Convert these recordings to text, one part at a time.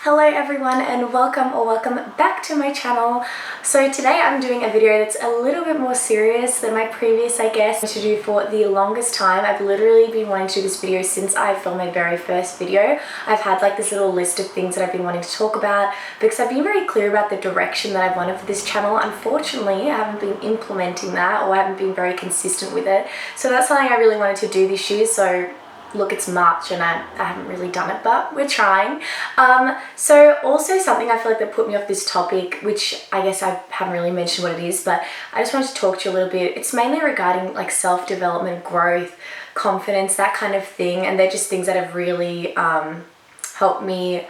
Hello everyone and welcome back to my channel. So today I'm doing a video that's a little bit more serious than my previous, I guess, to do for the longest time. I've literally been wanting to do this video since I filmed my very first video. I've had like this little list of things that I've been wanting to talk about because I've been very clear about the direction that I wanted for this channel. Unfortunately, I haven't been implementing that, or I haven't been very consistent with it. So that's something I really wanted to do this year. So look, it's March and I haven't really done it, but we're trying. So also something I feel like that put me off this topic, which I guess I haven't really mentioned what it is, but I just wanted to talk to you a little bit. It's mainly regarding like self-development, growth, confidence, that kind of thing. And they're just things that have really helped me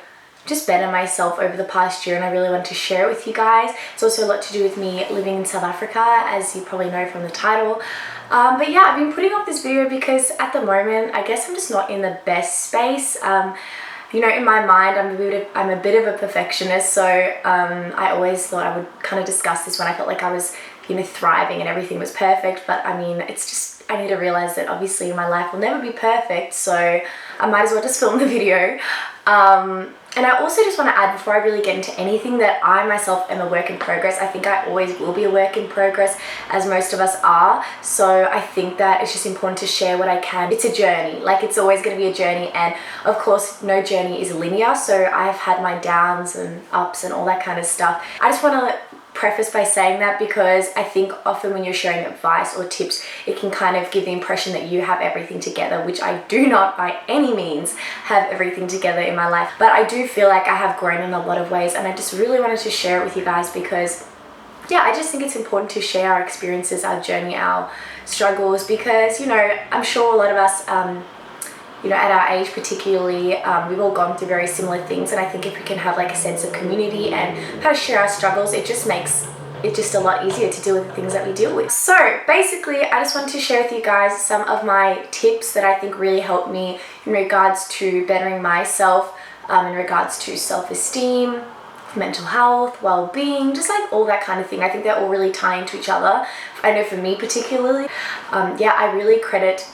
just better myself over the past year, and I really wanted to share it with you guys. It's also a lot to do with me living in South Africa, as you probably know from the title. But yeah, I've been putting off this video because at the moment, I guess I'm just not in the best space. You know, in my mind, I'm a bit of a perfectionist, so I always thought I would kind of discuss this when I felt like I was, you know, thriving and everything was perfect. But I mean, it's just, I need to realize that obviously my life will never be perfect, so I might as well just film the video. And I also just want to add, before I really get into anything, that I myself am a work in progress. I think I always will be a work in progress, as most of us are. So I think that it's just important to share what I can. It's a journey, like it's always going to be a journey. And of course, no journey is linear. So I've had my downs and ups and all that kind of stuff. I just want to preface by saying that because I think often when you're sharing advice or tips, it can kind of give the impression that you have everything together, which I do not by any means have everything together in my life. But I do feel like I have grown in a lot of ways, and I just really wanted to share it with you guys because yeah, I just think it's important to share our experiences, our journey, our struggles, because, you know, I'm sure a lot of us you know, at our age particularly, we've all gone through very similar things, and I think if we can have like a sense of community and how to share our struggles, it just makes it just a lot easier to deal with the things that we deal with. So basically, I just wanted to share with you guys some of my tips that I think really helped me in regards to bettering myself, in regards to self-esteem, mental health, well-being, just like all that kind of thing. I think they're all really tying to each other. I know for me particularly, yeah, I really credit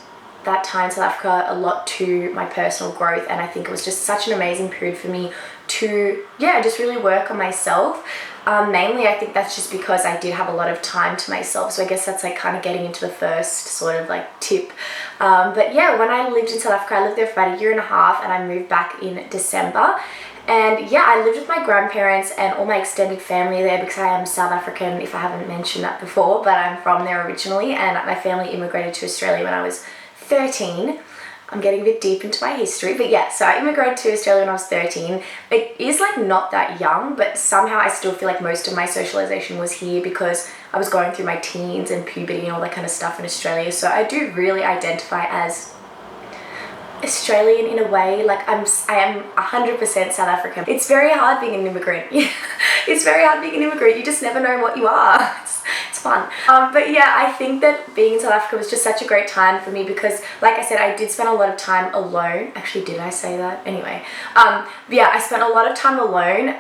that time in South Africa a lot to my personal growth, and I think it was just such an amazing period for me to, yeah, just really work on myself. Mainly I think that's just because I did have a lot of time to myself, so I guess that's like kind of getting into the first sort of like tip. But yeah, when I lived in South Africa, I lived there for about 1.5 years and I moved back in December. And yeah, I lived with my grandparents and all my extended family there because I am South African, if I haven't mentioned that before, but I'm from there originally, and my family immigrated to Australia when I was 13. I'm getting a bit deep into my history, but yeah, so I immigrated to Australia when I was 13. It is like not that young, but somehow I still feel like most of my socialization was here because I was going through my teens and puberty and all that kind of stuff in Australia. So I do really identify as Australian in a way. Like I am 100% South African. It's very hard being an immigrant. It's very hard being an immigrant. You just never know what you are. It's fun. But yeah, I think that being in South Africa was just such a great time for me because, like I said, I did spend a lot of time alone. Actually, did I say that? Anyway, yeah, I spent a lot of time alone,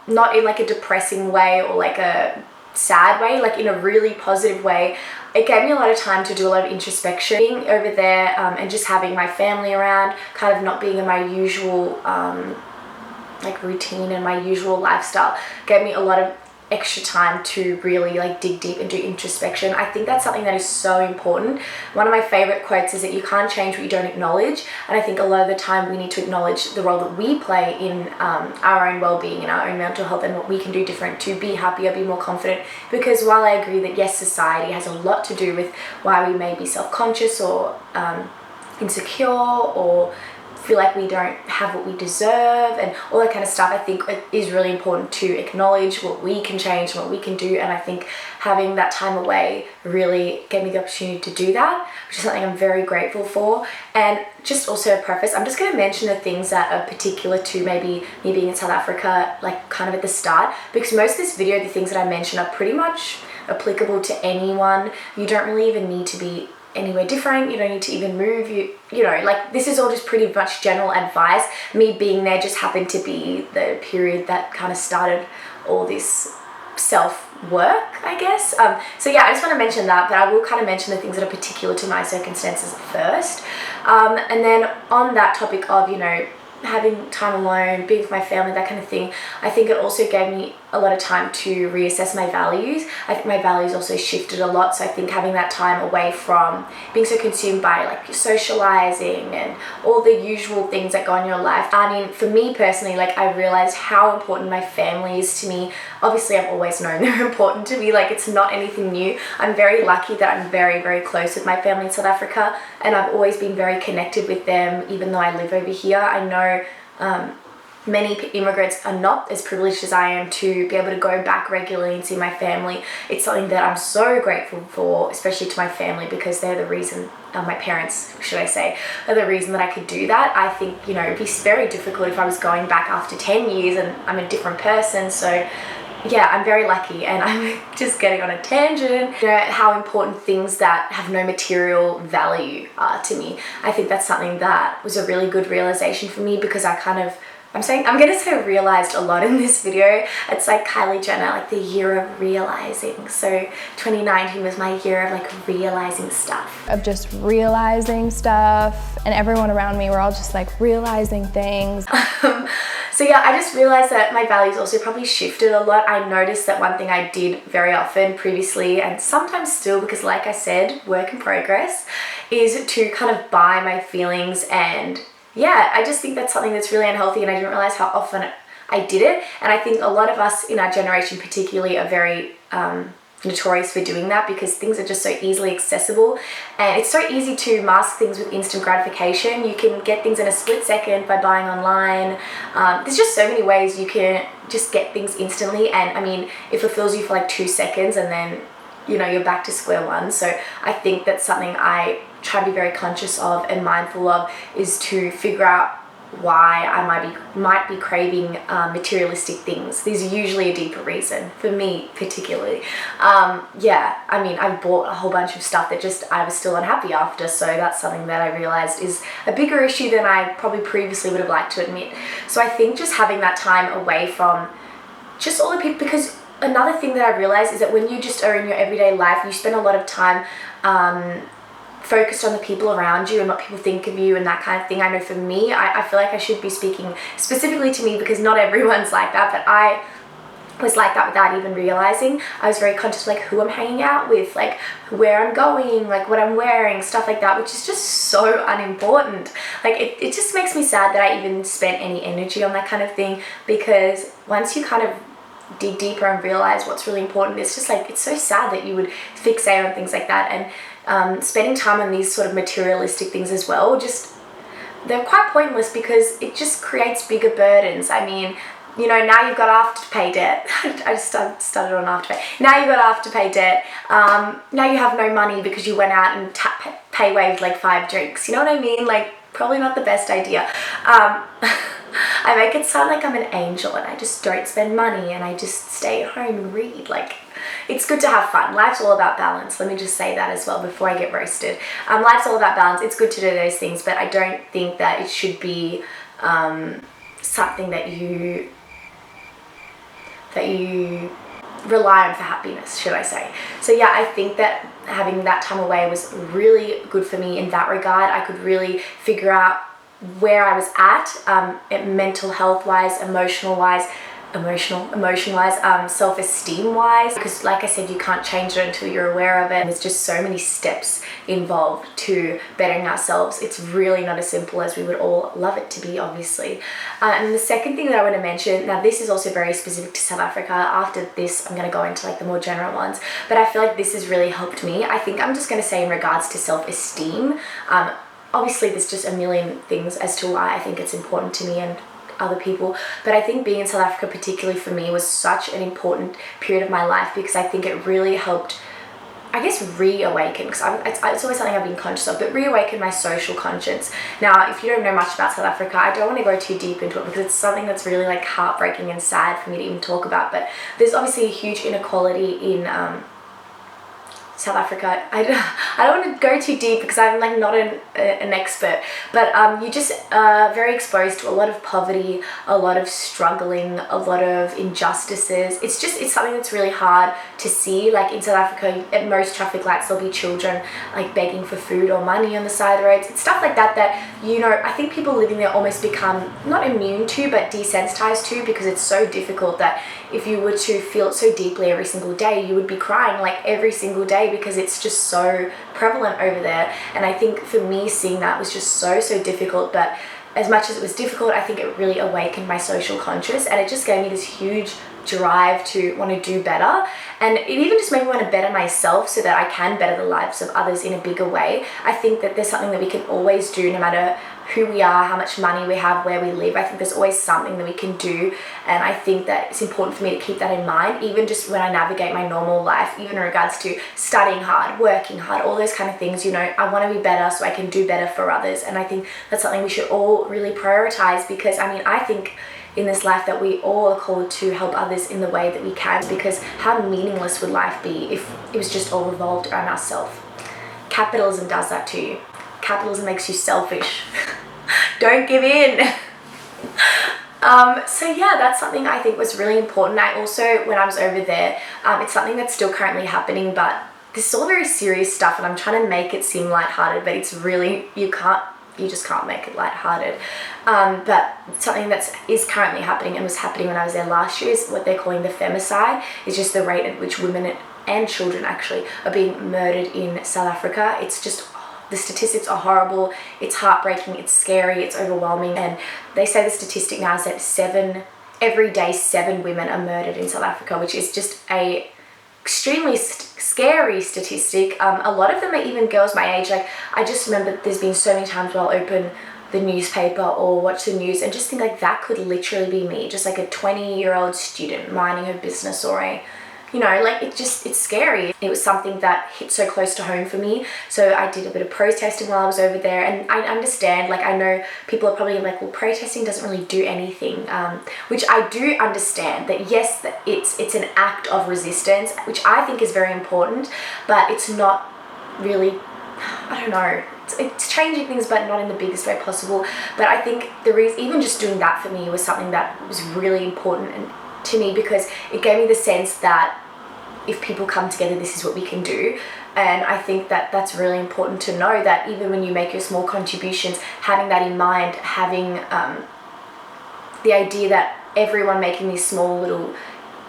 not in like a depressing way or like a sad way, like in a really positive way. It gave me a lot of time to do a lot of introspection. Being over there and just having my family around, kind of not being in my usual like routine and my usual lifestyle, gave me a lot of extra time to really like dig deep and do introspection. I think that's something that is so important. One of my favorite quotes is that you can't change what you don't acknowledge, and I think a lot of the time we need to acknowledge the role that we play in our own well-being and our own mental health and what we can do different to be happier, be more confident. Because while I agree that yes, society has a lot to do with why we may be self-conscious or insecure or feel like we don't have what we deserve and all that kind of stuff, I think it is really important to acknowledge what we can change and what we can do. And I think having that time away really gave me the opportunity to do that, which is something I'm very grateful for. And just also a preface, I'm just going to mention the things that are particular to maybe me being in South Africa, like kind of at the start, because most of this video, the things that I mentioned are pretty much applicable to anyone. You don't really even need to be anywhere different. You don't need to even move. You know, like this is all just pretty much general advice. Me being there just happened to be the period that kind of started all this self-work, I guess. So yeah, I just want to mention that, but I will kind of mention the things that are particular to my circumstances first. And then on that topic of, you know, having time alone, being with my family, that kind of thing, I think it also gave me a lot of time to reassess my values. I think my values also shifted a lot, so I think having that time away from being so consumed by like socializing and all the usual things that go on in your life. I mean, for me personally, like I realized how important my family is to me. Obviously, I've always known they're important to me, like it's not anything new. I'm very lucky that I'm very, very close with my family in South Africa, and I've always been very connected with them, even though I live over here. I know many immigrants are not as privileged as I am to be able to go back regularly and see my family. It's something that I'm so grateful for, especially to my family, because they're the reason, my parents, should I say, are the reason that I could do that. I think, you know, it'd be very difficult if I was going back after 10 years and I'm a different person. So yeah, I'm very lucky, and I'm just getting on a tangent. You know, how important things that have no material value are to me. I think that's something that was a really good realization for me, because I'm gonna say realized a lot in this video. It's like Kylie Jenner, like the year of realizing. So 2019 was my year of like realizing stuff. Of just realizing stuff, and everyone around me were all just like realizing things. So yeah, I just realized that my values also probably shifted a lot. I noticed that one thing I did very often previously, and sometimes still, because like I said, work in progress, is to kind of buy my feelings. And yeah, I just think that's something that's really unhealthy, and I didn't realize how often I did it. And I think a lot of us in our generation particularly are very notorious for doing that, because things are just so easily accessible, and it's so easy to mask things with instant gratification. You can get things in a split second by buying online. There's just so many ways you can just get things instantly, and I mean, it fulfills you for like 2 seconds and then, you know, you're back to square one. So I think that's something I try to be very conscious of and mindful of, is to figure out why I might be craving materialistic things. There's usually a deeper reason, for me particularly. Yeah, I mean, I bought a whole bunch of stuff that just I was still unhappy after, so that's something that I realized is a bigger issue than I probably previously would have liked to admit. So I think just having that time away from just all the people, because another thing that I realized is that when you just are in your everyday life, you spend a lot of time focused on the people around you and what people think of you and that kind of thing. I know for me, I feel like I should be speaking specifically to me, because not everyone's like that, but I was like that without even realizing. I was very conscious of like who I'm hanging out with, like where I'm going, like what I'm wearing, stuff like that, which is just so unimportant. Like it just makes me sad that I even spent any energy on that kind of thing, because once you kind of dig deeper and realize what's really important, it's just like, it's so sad that you would fixate on things like that. And spending time on these sort of materialistic things as well, just they're quite pointless, because it just creates bigger burdens. I mean, you know, now you've got Afterpay debt. I just started on Afterpay. Now you've got Afterpay debt. Now you have no money because you went out and pay waved like 5 drinks. You know what I mean? Like, probably not the best idea. I make it sound like I'm an angel and I just don't spend money and I just stay at home and read. Like, it's good to have fun. Life's all about balance. Let me just say that as well before I get roasted. Life's all about balance. It's good to do those things, but I don't think that it should be something that you rely on for happiness, should I say. So yeah, I think that having that time away was really good for me in that regard. I could really figure out where I was at mental health wise, emotion wise, self-esteem wise, because like I said, you can't change it until you're aware of it. There's just so many steps involved to bettering ourselves. It's really not as simple as we would all love it to be, obviously. And the second thing that I want to mention, now this is also very specific to South Africa. After this, I'm going to go into like the more general ones, but I feel like this has really helped me. I think I'm just going to say in regards to self-esteem, obviously there's just a million things as to why I think it's important to me and other people, but I think being in South Africa particularly for me was such an important period of my life, because I think it really helped, I guess, reawaken, because it's always something I've been conscious of, but reawaken my social conscience. Now, if you don't know much about South Africa, I don't want to go too deep into it, because it's something that's really like heartbreaking and sad for me to even talk about, but there's obviously a huge inequality in South Africa. I don't want to go too deep because I'm like not an expert, but you just very exposed to a lot of poverty, a lot of struggling, a lot of injustices. It's something that's really hard to see. Like in South Africa, at most traffic lights there'll be children like begging for food or money on the side of the roads. It's stuff like that I think people living there almost become not immune to, but desensitized to, because it's so difficult that if you were to feel it so deeply every single day, you would be crying like every single day, because it's just so prevalent over there. And I think for me, seeing that was just so difficult. But as much as it was difficult, I think it really awakened my social conscious, and it just gave me this huge drive to want to do better. And it even just made me want to better myself so that I can better the lives of others in a bigger way. I think that there's something that we can always do, no matter who we are, how much money we have, where we live. I think there's always something that we can do, and I think that it's important for me to keep that in mind, even just when I navigate my normal life, even in regards to studying hard, working hard, all those kind of things. I want to be better so I can do better for others, and I think that's something we should all really prioritize, because I think in this life that we all are called to help others in the way that we can, because how meaningless would life be if it was just all revolved around ourselves? Capitalism does that to you. Capitalism makes you selfish. Don't give in. So yeah, that's something I think was really important. I also, when I was over there, it's something that's still currently happening, but this is all very serious stuff, and I'm trying to make it seem lighthearted, but it's really, you just can't make it lighthearted. But something that is currently happening, and was happening when I was there last year, is what they're calling the femicide. It's just the rate at which women and children actually are being murdered in South Africa. It's just, the statistics are horrible, it's heartbreaking, it's scary, it's overwhelming. And they say the statistic now is that every day 7 women are murdered in South Africa, which is just a extremely scary statistic. A lot of them are even girls my age. Like, I just remember there's been so many times where I'll open the newspaper or watch the news and just think like that could literally be me, just like a 20-year-old student minding her business, or it's scary. It was something that hit so close to home for me. So I did a bit of protesting while I was over there, and I understand, I know people are probably like, well, protesting doesn't really do anything, which I do understand that, yes, that it's an act of resistance, which I think is very important, but it's not really, I don't know, it's changing things, but not in the biggest way possible. But I think the reason, even just doing that for me was something that was really important and to me, because it gave me the sense that if people come together, this is what we can do. And I think that that's really important to know, that even when you make your small contributions, having that in mind, having the idea that everyone making these small little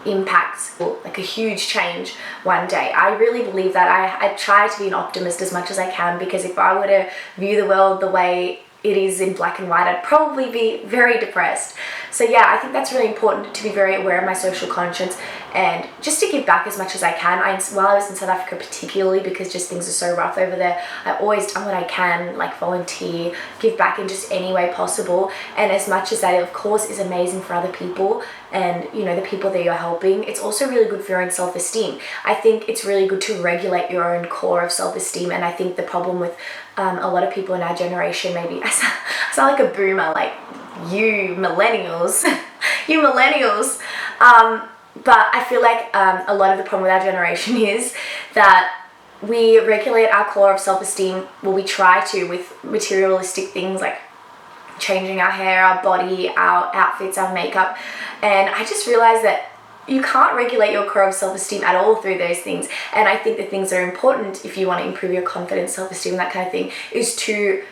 impacts will like a huge change one day. I really believe that. I try to be an optimist as much as I can, because if I were to view the world the way it is in black and white, I'd probably be very depressed. So yeah, I think that's really important, to be very aware of my social conscience and just to give back as much as I can. While I was in South Africa particularly, because just things are so rough over there, I always done what I can, like volunteer, give back in just any way possible. And as much as that, of course, is amazing for other people and, the people that you're helping, it's also really good for your own self-esteem. I think it's really good to regulate your own core of self-esteem. And I think the problem with a lot of people in our generation, maybe I sound like a boomer, like you millennials, but I feel like a lot of the problem with our generation is that we regulate our core of self-esteem, well, we try to, with materialistic things like changing our hair, our body, our outfits, our makeup. And I just realized that you can't regulate your core of self-esteem at all through those things. And I think the things that are important if you want to improve your confidence, self-esteem, that kind of thing, is to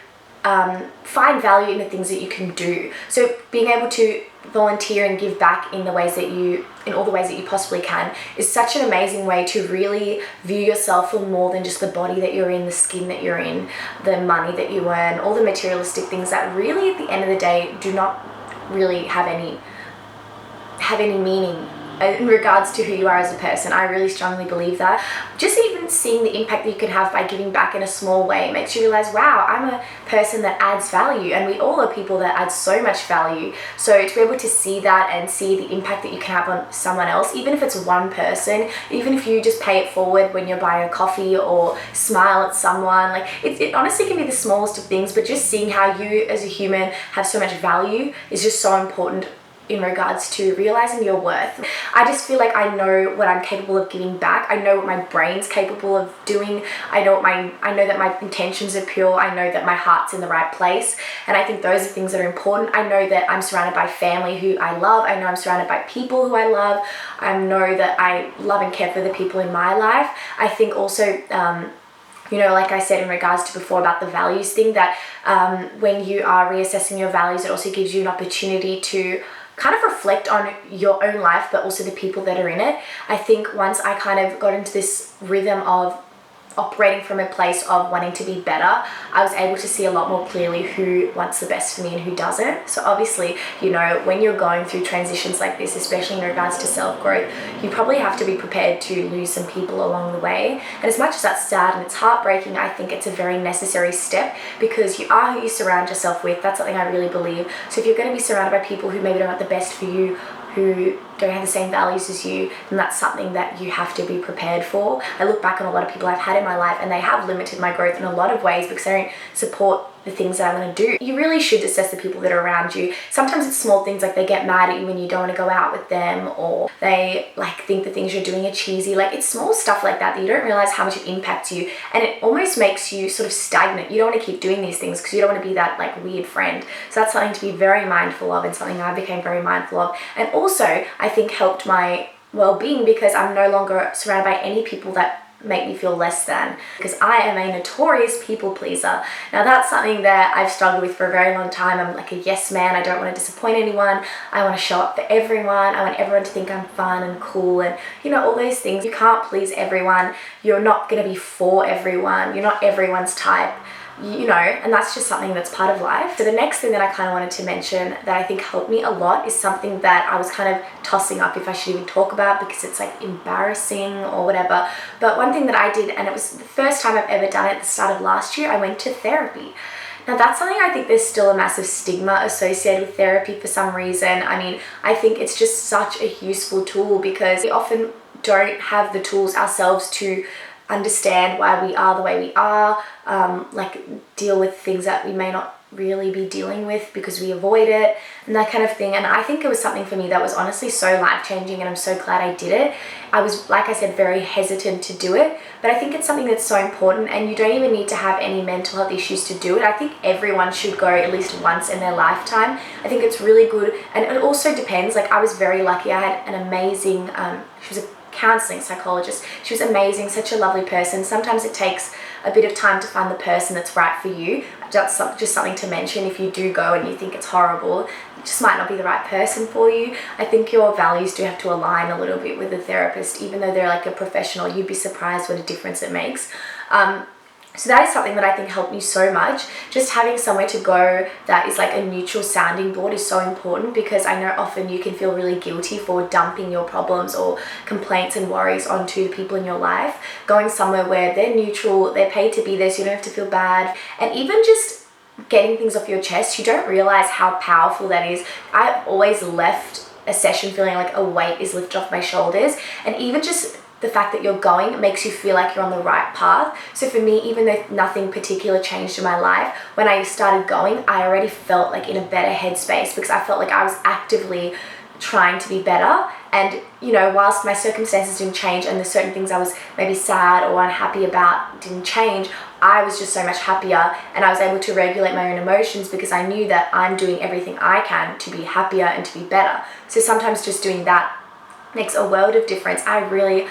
find value in the things that you can do. So being able to volunteer and give back in all the ways that you possibly can is such an amazing way to really view yourself for more than just the body that you're in, the skin that you're in, the money that you earn, all the materialistic things that really at the end of the day do not really have any meaning in regards to who you are as a person. I really strongly believe that. Just even seeing the impact that you can have by giving back in a small way makes you realize, wow, I'm a person that adds value, and we all are people that add so much value. So to be able to see that and see the impact that you can have on someone else, even if it's one person, even if you just pay it forward when you're buying a coffee or smile at someone, like it honestly can be the smallest of things, but just seeing how you as a human have so much value is just so important in regards to realizing your worth. I just feel like I know what I'm capable of giving back. I know what my brain's capable of doing. I know that my intentions are pure. I know that my heart's in the right place. And I think those are things that are important. I know that I'm surrounded by family who I love. I know I'm surrounded by people who I love. I know that I love and care for the people in my life. I think also, like I said in regards to before about the values thing, that when you are reassessing your values, it also gives you an opportunity to kind of reflect on your own life, but also the people that are in it. I think once I kind of got into this rhythm of operating from a place of wanting to be better, I was able to see a lot more clearly who wants the best for me and who doesn't. So obviously, when you're going through transitions like this, especially in regards to self-growth, you probably have to be prepared to lose some people along the way. And as much as that's sad and it's heartbreaking, I think it's a very necessary step, because you are who you surround yourself with. That's something I really believe. So if you're going to be surrounded by people who maybe don't want the best for you, who don't have the same values as you, then that's something that you have to be prepared for. I look back on a lot of people I've had in my life, and they have limited my growth in a lot of ways because they don't support the things that I want to do. You really should assess the people that are around you. Sometimes it's small things, like they get mad at you when you don't want to go out with them, or they think the things you're doing are cheesy. It's small stuff like that you don't realize how much it impacts you, and it almost makes you sort of stagnant. You don't want to keep doing these things because you don't want to be that weird friend. So that's something to be very mindful of, and something I became very mindful of, and also I think helped my well-being, because I'm no longer surrounded by any people that make me feel less than, because I am a notorious people pleaser. Now that's something that I've struggled with for a very long time. I'm like a yes man. I don't want to disappoint anyone. I want to show up for everyone. I want everyone to think I'm fun and cool, and all those things. You can't please everyone. You're not going to be for everyone. You're not everyone's type. And that's just something that's part of life. So the next thing that I kind of wanted to mention that I think helped me a lot is something that I was kind of tossing up if I should even talk about, because it's embarrassing or whatever. But one thing that I did, and it was the first time I've ever done it at the start of last year, I went to therapy. Now that's something I think there's still a massive stigma associated with therapy for some reason. I think it's just such a useful tool, because we often don't have the tools ourselves to understand why we are the way we are, deal with things that we may not really be dealing with because we avoid it, and that kind of thing. And I think it was something for me that was honestly so life-changing, and I'm so glad I did it. I was, like I said, very hesitant to do it, but I think it's something that's so important, and you don't even need to have any mental health issues to do it. I think everyone should go at least once in their lifetime. I think it's really good, and it also depends. I was very lucky. I had an amazing, she was a counseling psychologist. She was amazing, such a lovely person. Sometimes it takes a bit of time to find the person that's right for you. That's just something to mention. If you do go and you think it's horrible, it just might not be the right person for you. I think your values do have to align a little bit with the therapist. Even though they're a professional, you'd be surprised what a difference it makes. So that is something that I think helped me so much. Just having somewhere to go that is a neutral sounding board is so important, because I know often you can feel really guilty for dumping your problems or complaints and worries onto the people in your life. Going somewhere where they're neutral, they're paid to be there, so you don't have to feel bad. And even just getting things off your chest, you don't realize how powerful that is. I've always left a session feeling like a weight is lifted off my shoulders, and even just the fact that you're going makes you feel like you're on the right path. So for me, even though nothing particular changed in my life, when I started going, I already felt in a better headspace, because I felt like I was actively trying to be better. And whilst my circumstances didn't change, and there's certain things I was maybe sad or unhappy about didn't change, I was just so much happier, and I was able to regulate my own emotions, because I knew that I'm doing everything I can to be happier and to be better. So sometimes just doing that makes a world of difference. I really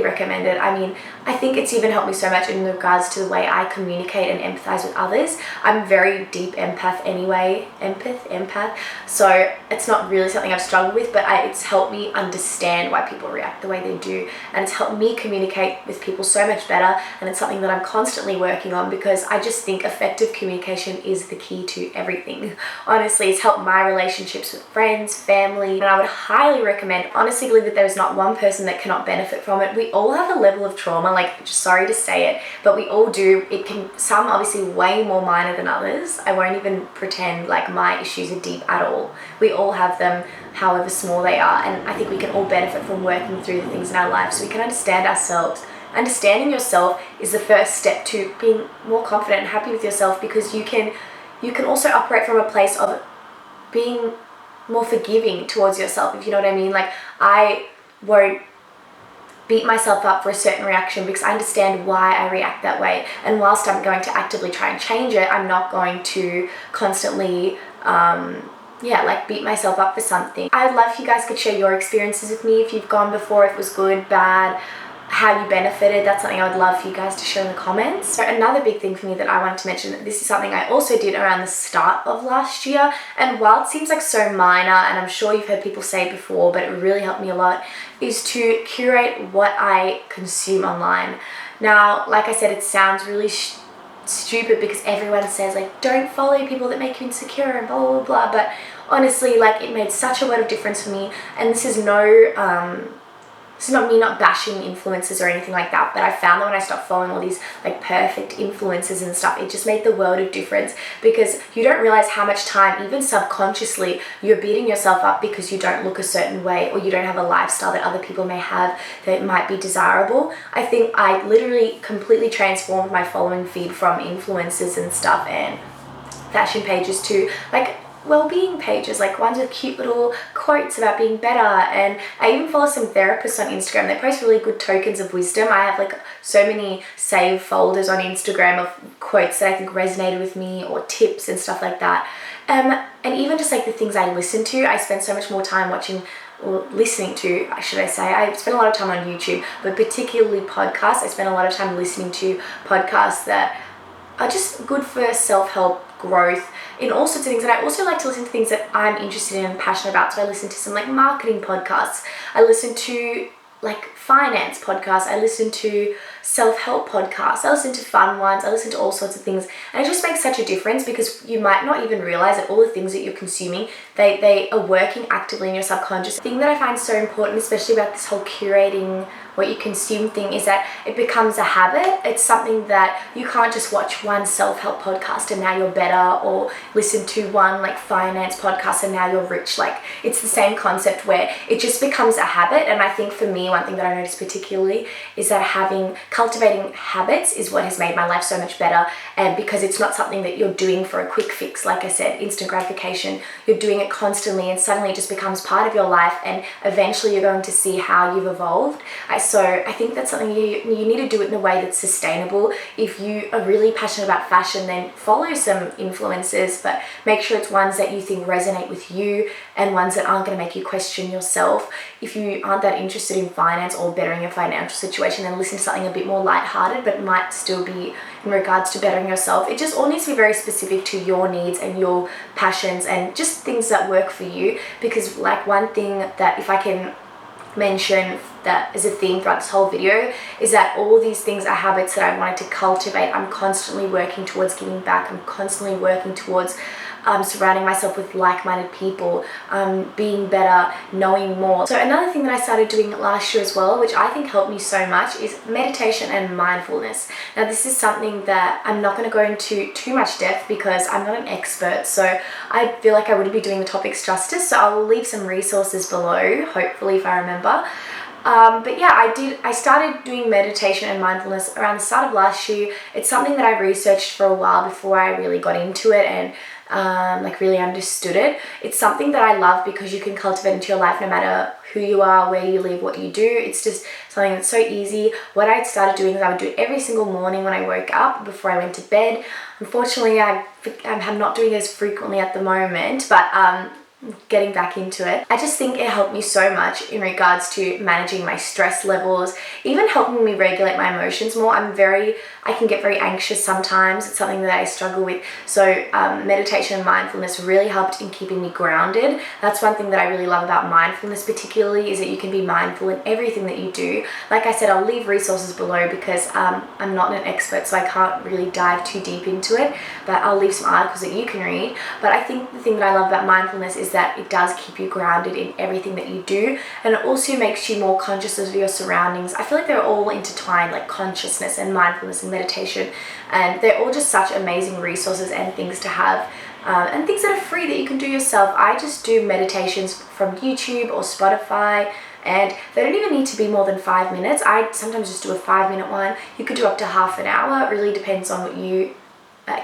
recommend it. I think it's even helped me so much in regards to the way I communicate and empathize with others. I'm a very deep empath anyway, empath. So it's not really something I've struggled with, but it's helped me understand why people react the way they do, and it's helped me communicate with people so much better. And it's something that I'm constantly working on, because I just think effective communication is the key to everything. Honestly, it's helped my relationships with friends, family, and I would highly recommend. Honestly, believe that there is not one person that cannot benefit from it. We all have a level of trauma, just sorry to say it, but we all do. Some obviously way more minor than others. I won't even pretend my issues are deep at all. We all have them, however small they are, and I think we can all benefit from working through the things in our lives so we can understand ourselves. Understanding yourself is the first step to being more confident and happy with yourself, because you can also operate from a place of being more forgiving towards yourself, if you know what I mean. Like, I won't beat myself up for a certain reaction because I understand why I react that way. And whilst I'm going to actively try and change it, I'm not going to constantly beat myself up for something. I'd love if you guys could share your experiences with me, if you've gone before, if it was good, bad, how you benefited. That's something I would love for you guys to share in the comments. So another big thing for me that I wanted to mention, this is something I also did around the start of last year, and while it seems like so minor, and I'm sure you've heard people say it before, but it really helped me a lot, is to curate what I consume online. Now, like I said, it sounds really stupid because everyone says, like, don't follow people that make you insecure and blah blah blah, but honestly, like, it made such a lot of difference for me. And this is this is not me not bashing influencers or anything like that, but I found that when I stopped following all these like perfect influencers and stuff, it just made the world of difference, because you don't realize how much time, even subconsciously, you're beating yourself up because you don't look a certain way, or you don't have a lifestyle that other people may have that might be desirable. I think I literally completely transformed my following feed from influencers and stuff and fashion pages to like well-being pages, like ones with cute little quotes about being better. And I even follow some therapists on Instagram. They post really good tokens of wisdom. I have like so many saved folders on Instagram of quotes that I think resonated with me, or tips and stuff like that. And even just like the things I listen to, I spend so much more time watching or listening to, should I say. I spend a lot of time on YouTube, but particularly podcasts. I spend a lot of time listening to podcasts that are just good for self-help, growth, in all sorts of things. And I also like to listen to things that I'm interested in and passionate about. So I listen to some like marketing podcasts. I listen to like finance podcasts. I listen to self-help podcasts. I listen to fun ones. I listen to all sorts of things. And it just makes such a difference, because you might not even realize that all the things that you're consuming, they are working actively in your subconscious. The thing that I find so important, especially about this whole curating what you consume thing, is that it becomes a habit. It's something that you can't just watch one self-help podcast and now you're better, or listen to one like finance podcast and now you're rich. Like, it's the same concept where it just becomes a habit. And I think for me, one thing that I noticed particularly is that cultivating habits is what has made my life so much better. And because it's not something that you're doing for a quick fix, like I said, instant gratification, you're doing it constantly, and suddenly it just becomes part of your life, and eventually you're going to see how you've evolved. So I think that's something you need to do it in a way that's sustainable. If you are really passionate about fashion, then follow some influencers, but make sure it's ones that you think resonate with you and ones that aren't going to make you question yourself. If you aren't that interested in finance or bettering your financial situation, then listen to something a bit more lighthearted, but might still be in regards to bettering yourself. It just all needs to be very specific to your needs and your passions, and just things that work for you. Because like, one thing that if I can mention that as a theme throughout this whole video is that all these things are habits that I wanted to cultivate. I'm constantly working towards giving back. I'm constantly working towards surrounding myself with like-minded people, being better, knowing more. So another thing that I started doing last year as well, which I think helped me so much, is meditation and mindfulness. Now, this is something that I'm not going to go into too much depth because I'm not an expert, so I feel like I wouldn't be doing the topics justice. So I'll leave some resources below, hopefully, if I remember. But yeah, I started doing meditation and mindfulness around the start of last year. It's something that I researched for a while before I really got into it and really understood it. It's something that I love because you can cultivate into your life no matter who you are, where you live, what you do. It's just something that's so easy. What I started doing is I would do it every single morning when I woke up, before I went to bed. Unfortunately, I'm not doing it as frequently at the moment, but getting back into it. I just think it helped me so much in regards to managing my stress levels, even helping me regulate my emotions more. I can get very anxious sometimes. It's something that I struggle with. So meditation and mindfulness really helped in keeping me grounded. That's one thing that I really love about mindfulness particularly, is that you can be mindful in everything that you do. Like I said, I'll leave resources below because I'm not an expert, so I can't really dive too deep into it, but I'll leave some articles that you can read. But I think the thing that I love about mindfulness is that it does keep you grounded in everything that you do, and it also makes you more conscious of your surroundings. I feel like they're all intertwined, like consciousness and mindfulness and meditation, and they're all just such amazing resources and things to have, and things that are free that you can do yourself. I just do meditations from YouTube or Spotify, and they don't even need to be more than 5 minutes. I sometimes just do a 5-minute one. You could do up to half an hour. It really depends on what you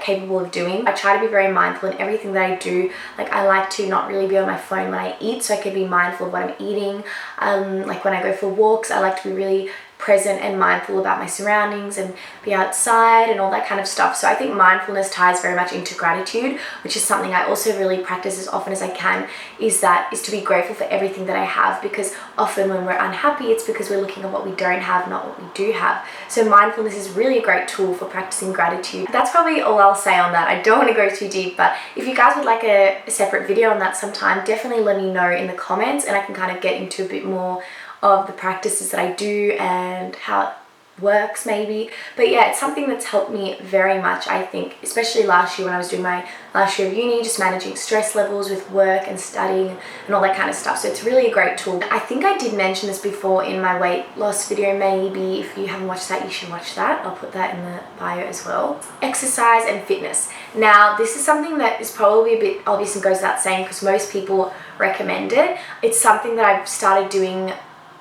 capable of doing. I try to be very mindful in everything that I do. Like, I like to not really be on my phone when I eat, so I can be mindful of what I'm eating. Like when I go for walks, I like to be really present and mindful about my surroundings and be outside and all that kind of stuff. So I think mindfulness ties very much into gratitude, which is something I also really practice as often as I can, is to be grateful for everything that I have, because often when we're unhappy, it's because we're looking at what we don't have, not what we do have. So mindfulness is really a great tool for practicing gratitude. That's probably all I'll say on that. I don't want to go too deep, but if you guys would like a separate video on that sometime, definitely let me know in the comments, and I can kind of get into a bit more of the practices that I do and how it works maybe. But yeah, it's something that's helped me very much, I think, especially last year when I was doing my last year of uni, just managing stress levels with work and studying and all that kind of stuff. So it's really a great tool. I think I did mention this before in my weight loss video. Maybe if you haven't watched that, you should watch that. I'll put that in the bio as well. Exercise and fitness. Now, this is something that is probably a bit obvious and goes without saying because most people recommend it. It's something that I've started doing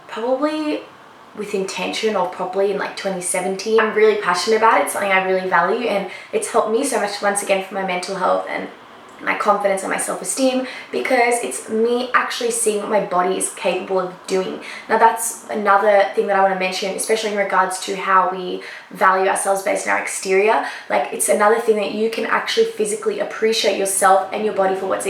probably with intention or properly in like 2017. I'm really passionate about it. It's something I really value, and it's helped me so much, once again, for my mental health and my confidence and my self-esteem, because it's me actually seeing what my body is capable of doing. Now, that's another thing that I want to mention, especially in regards to how we value ourselves based on our exterior. Like, it's another thing that you can actually physically appreciate yourself and your body for what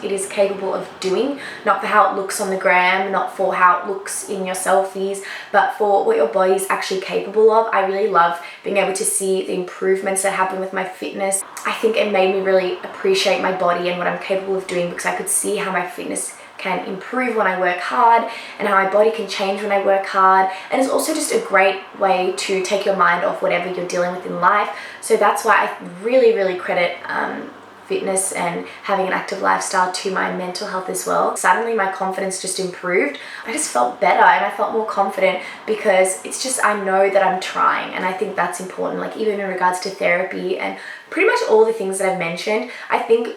it is capable of doing, not for how it looks on the gram, not for how it looks in your selfies, but for what your body is actually capable of. I really love being able to see the improvements that happen with my fitness. I think it made me really appreciate my body and what I'm capable of doing, because I could see how my fitness can improve when I work hard and how my body can change when I work hard. And it's also just a great way to take your mind off whatever you're dealing with in life. So that's why I really credit fitness and having an active lifestyle to my mental health as well. Suddenly my confidence just improved. I just felt better and I felt more confident, because it's just, I know that I'm trying, and I think that's important. Like, even in regards to therapy and pretty much all the things that I've mentioned, I think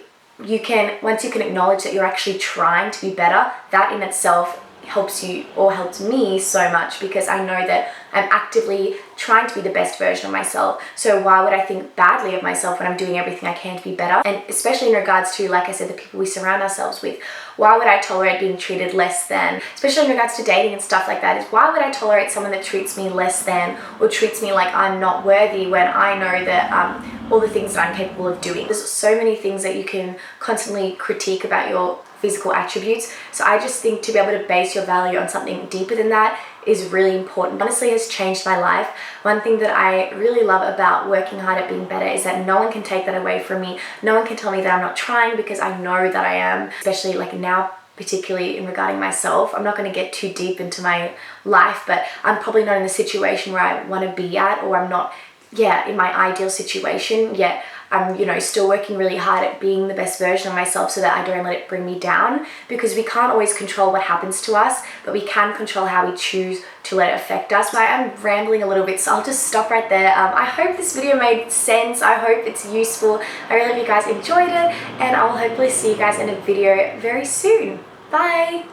once you can acknowledge that you're actually trying to be better, that in itself helps you, or helps me so much, because I know that I'm actively trying to be the best version of myself. So why would I think badly of myself when I'm doing everything I can to be better? And especially in regards to, like I said, the people we surround ourselves with, why would I tolerate being treated less than? Especially in regards to dating and stuff like that, is why would I tolerate someone that treats me less than, or treats me like I'm not worthy, when I know that all the things that I'm capable of doing. There's so many things that you can constantly critique about your physical attributes. So I just think to be able to base your value on something deeper than that is really important. Honestly, has changed my life. One thing that I really love about working hard at being better is that no one can take that away from me. No one can tell me that I'm not trying, because I know that I am. Especially like now, particularly in regarding myself. I'm not going to get too deep into my life, but I'm probably not in the situation where I want to be at, or I'm not in my ideal situation, yet I'm, still working really hard at being the best version of myself, so that I don't let it bring me down, because we can't always control what happens to us, but we can control how we choose to let it affect us. But I'm rambling a little bit, so I'll just stop right there. I hope this video made sense. I hope it's useful. I really hope you guys enjoyed it, and I will hopefully see you guys in a video very soon. Bye!